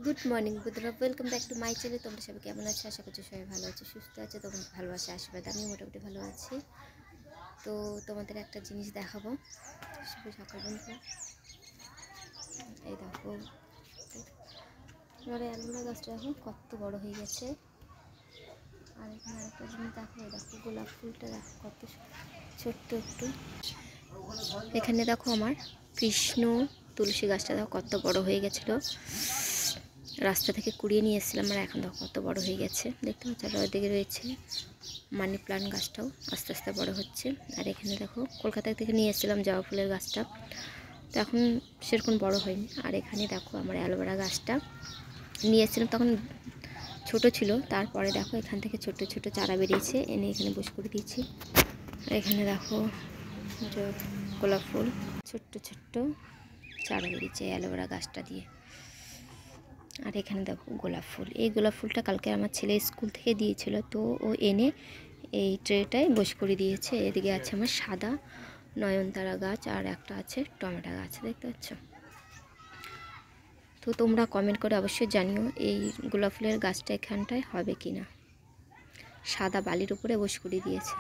Good morning বন্ধুরা, welcome back to my channel. তোমরা সবাই কেমন আছো? আশা করছি সবাই ভালো আছে, সুস্থ আছে। তোমার ভালোবাসা আশীর্বাদ আমি মোটামুটি ভালো আছি। তো তোমাদের একটা জিনিস দেখাবো। শুভ সকাল বন্ধুরা, এই দেখো এবারে অ্যালোভেরা গাছটা এখন কত বড় হয়ে গেছে। আর এখানে একটা জিনিস দেখো, এই দেখো গোলাপ ফুলটা দেখো কত ছোট্ট একটু। এখানে দেখো আমার কৃষ্ণ তুলসী গাছটা দেখো কত বড় হয়ে গেছিলো। রাস্তা থেকে কুড়িয়ে নিয়ে এসেছিলাম, আর এখন দেখো কত বড় হয়ে গেছে। দেখতে পাচ্ছ, আর ওইদিকে রয়েছে মানি প্লান্ট গাছটাও আস্তে আস্তে বড় হচ্ছে। আর এখানে দেখো কলকাতা থেকে নিয়ে এসেছিলাম জবা ফুলের গাছটা, তো এখন সেরকম বড় হয়নি। আর এখানে দেখো আমার অ্যালোভেরা গাছটা নিয়ে এসেছিলাম, তখন ছোট ছিল। তারপরে দেখো এখান থেকে ছোট ছোট চারা বেরিয়েছে, এনে এখানে বসে করে দিয়েছি। আর এখানে দেখো গোলাপ ফুল ছোট্ট ছোট্ট চারা বেরিয়েছে অ্যালোভেরা গাছটা দিয়ে। আর এখানে দেখো গোলাপ ফুল, এই গোলাপ ফুলটা কালকে আমার ছেলে স্কুল থেকে দিয়েছিল, তো ও এনে এই ট্রেটায় বসে করে দিয়েছে। এদিকে আছে আমার সাদা নয়নতারা গাছ, আর একটা আছে টমেটো গাছ, দেখতে পাচ্ছ। তো তোমরা কমেন্ট করে অবশ্যই জানিও এই গোলাপ ফুলের গাছটা এখানটায় হবে কি না। সাদা বালির উপরে বসে করে দিয়েছে।